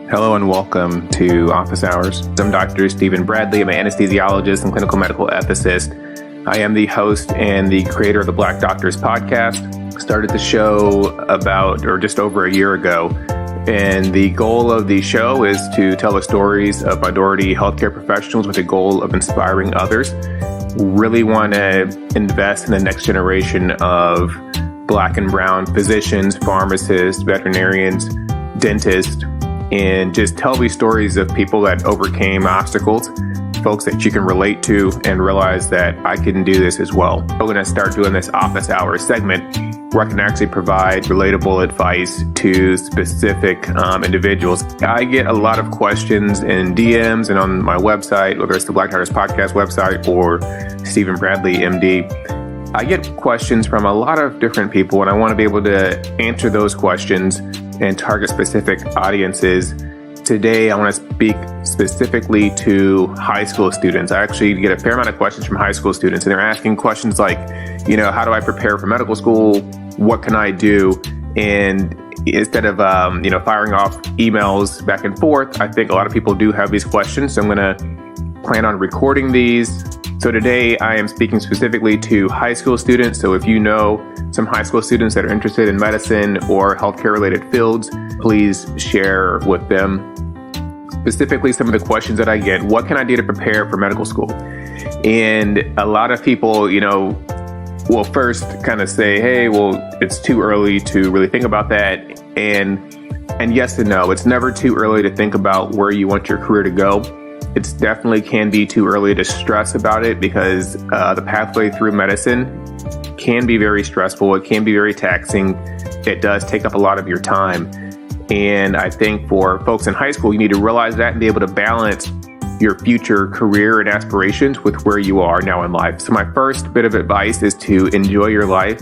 Hello and welcome to Office Hours. I'm Dr. Stephen Bradley. I'm an anesthesiologist and clinical medical ethicist. I am the host and the creator of the Black Doctors podcast. Started the show just over a year ago. And the goal of the show is to tell the stories of minority healthcare professionals with the goal of inspiring others. Really want to invest in the next generation of Black and brown physicians, pharmacists, veterinarians, dentists, and just tell these stories of people that overcame obstacles, folks that you can relate to and realize that I can do this as well. I'm going to start doing this office hours segment where I can actually provide relatable advice to specific individuals. I get a lot of questions in DMs and on my website, whether it's the Black Doctors Podcast website or Stephen Bradley, MD. I get questions from a lot of different people, and I want to be able to answer those questions and target specific audiences. Today, I want to speak specifically to high school students. I actually get a fair amount of questions from high school students, and they're asking questions like, how do I prepare for medical school? What can I do? And instead of, firing off emails back and forth, I think a lot of people do have these questions. So I'm going to plan on recording these. So today I am speaking specifically to high school students. So if you know some high school students that are interested in medicine or healthcare related fields, please share with them. Specifically, some of the questions that I get: what can I do to prepare for medical school? And a lot of people, will first kind of say, hey, well, it's too early to really think about that. And yes and no, it's never too early to think about where you want your career to go. It definitely can be too early to stress about it because the pathway through medicine can be very stressful. It can be very taxing. It does take up a lot of your time. And I think for folks in high school, you need to realize that and be able to balance your future career and aspirations with where you are now in life. So my first bit of advice is to enjoy your life.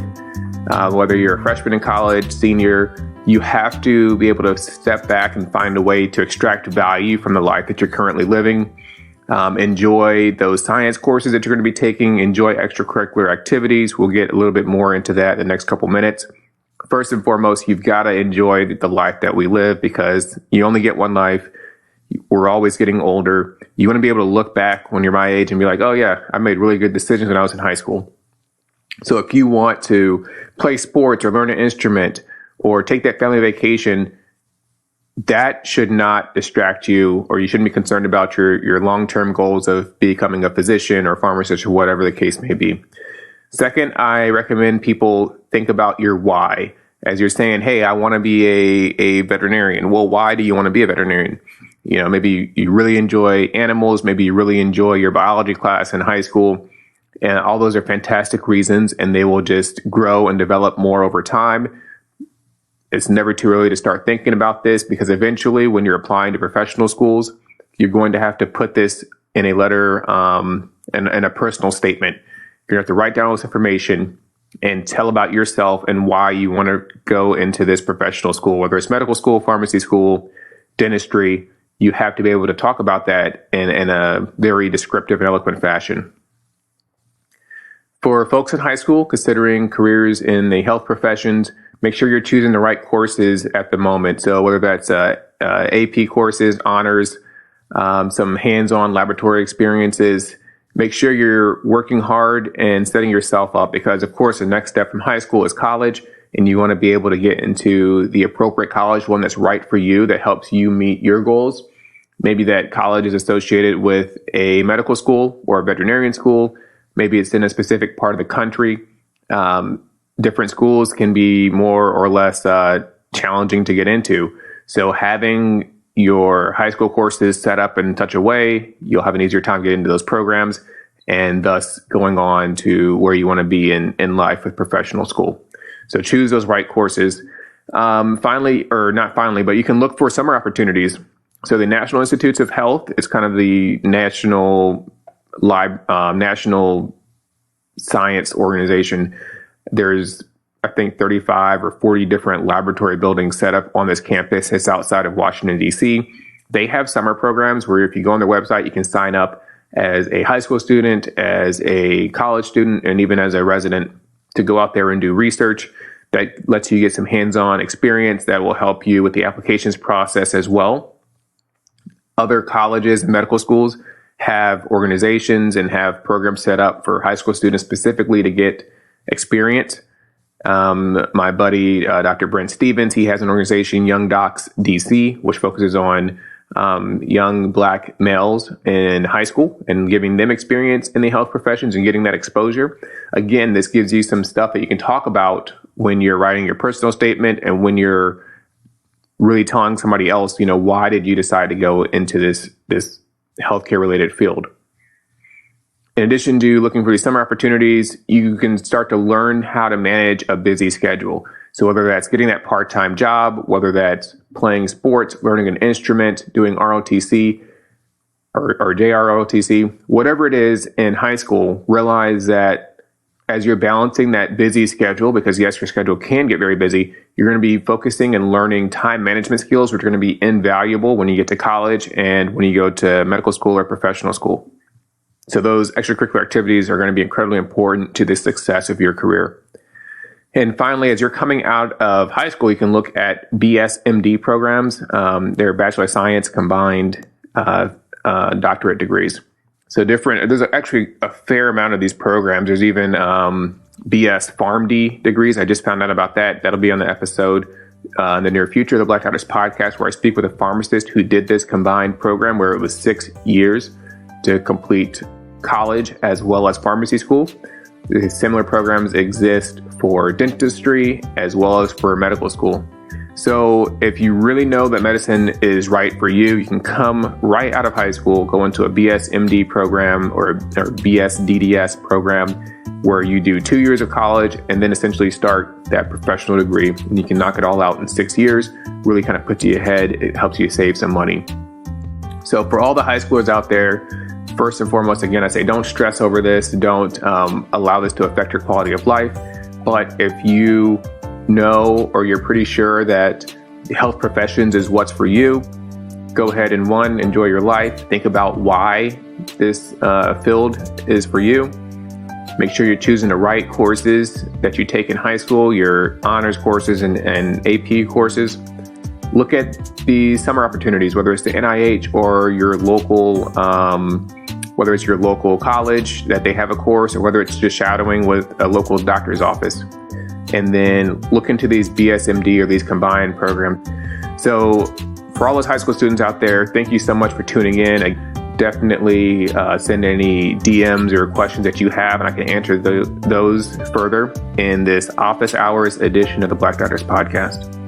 Whether you're a freshman in college, senior, you have to be able to step back and find a way to extract value from the life that you're currently living. Enjoy those science courses that you're going to be taking. Enjoy extracurricular activities. We'll get a little bit more into that in the next couple minutes. First and foremost, you've got to enjoy the life that we live because you only get one life. We're always getting older. You want to be able to look back when you're my age and be like, oh yeah, I made really good decisions when I was in high school. So if you want to play sports or learn an instrument or take that family vacation, that should not distract you, or you shouldn't be concerned about your long-term goals of becoming a physician or pharmacist or whatever the case may be. Second, I recommend people think about your why. As you're saying, hey, I want to be a veterinarian. Well, why do you want to be a veterinarian? Maybe you really enjoy animals. Maybe you really enjoy your biology class in high school. And all those are fantastic reasons, and they will just grow and develop more over time. It's never too early to start thinking about this because eventually when you're applying to professional schools, you're going to have to put this in a letter and a personal statement. You're going to have to write down all this information and tell about yourself and why you want to go into this professional school, whether it's medical school, pharmacy school, dentistry. You have to be able to talk about that in a very descriptive and eloquent fashion. For folks in high school considering careers in the health professions, make sure you're choosing the right courses at the moment. So whether that's AP courses, honors, some hands-on laboratory experiences, make sure you're working hard and setting yourself up because, of course, the next step from high school is college, and you want to be able to get into the appropriate college, one that's right for you, that helps you meet your goals. Maybe that college is associated with a medical school or a veterinarian school. Maybe it's in a specific part of the country. Different schools can be more or less challenging to get into. So having your high school courses set up in such a way, you'll have an easier time getting into those programs and thus going on to where you want to be in life with professional school. So choose those right courses. Finally, or not finally, but you can look for summer opportunities. So the National Institutes of Health is kind of the national science organization. There's, I think, 35 or 40 different laboratory buildings set up on this campus. It's outside of Washington, D.C. They have summer programs where if you go on their website, you can sign up as a high school student, as a college student, and even as a resident to go out there and do research. that lets you get some hands-on experience that will help you with the applications process as well. Other colleges and medical schools have organizations and have programs set up for high school students specifically to get experience. My buddy, Dr. Brent Stevens, he has an organization, Young Docs DC, which focuses on young Black males in high school and giving them experience in the health professions and getting that exposure. Again, this gives you some stuff that you can talk about when you're writing your personal statement and when you're really telling somebody else, why did you decide to go into this healthcare related field? In addition to looking for these summer opportunities, you can start to learn how to manage a busy schedule. So whether that's getting that part-time job, whether that's playing sports, learning an instrument, doing ROTC or JROTC, whatever it is in high school, realize that as you're balancing that busy schedule, because yes, your schedule can get very busy, you're going to be focusing and learning time management skills, which are going to be invaluable when you get to college and when you go to medical school or professional school. So those extracurricular activities are going to be incredibly important to the success of your career. And finally, as you're coming out of high school, you can look at BSMD programs. They're Bachelor of Science combined doctorate degrees. So there's actually a fair amount of these programs. There's even BS PharmD degrees. I just found out about that. That'll be on the episode in the near future of the Black Doctors podcast, where I speak with a pharmacist who did this combined program where it was 6 years to complete college as well as pharmacy school. Similar programs exist for dentistry as well as for medical school. So if you really know that medicine is right for you, you can come right out of high school, go into a BSMD program or BSDDS program where you do 2 years of college and then essentially start that professional degree. And you can knock it all out in 6 years, really kind of puts you ahead. It helps you save some money. So for all the high schoolers out there, first and foremost, again, I say don't stress over this. Don't allow this to affect your quality of life. But if you know or you're pretty sure that the health professions is what's for you, go ahead and enjoy your life. Think about why this field is for you. Make sure you're choosing the right courses that you take in high school, your honors courses and AP courses. Look at the summer opportunities, whether it's the NIH or your local, whether it's your local college that they have a course, or whether it's just shadowing with a local doctor's office. And then look into these BSMD or these combined programs. So for all those high school students out there, thank you so much for tuning in. I definitely send any DMs or questions that you have, and I can answer those further in this office hours edition of the Black Doctors podcast.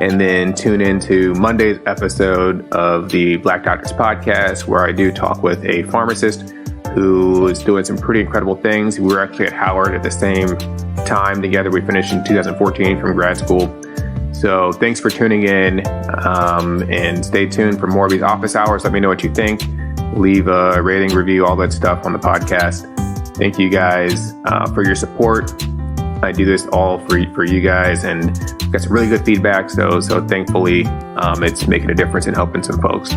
And then tune into Monday's episode of the Black Doctors podcast, where I do talk with a pharmacist who is doing some pretty incredible things. We were actually at Howard at the same time together. We finished in 2014 from grad school. So thanks for tuning in, and stay tuned for more of these office hours. Let me know what you think. Leave a rating, review, all that stuff on the podcast. Thank you guys for your support. I do this all for you guys, and got some really good feedback. So thankfully, it's making a difference in helping some folks.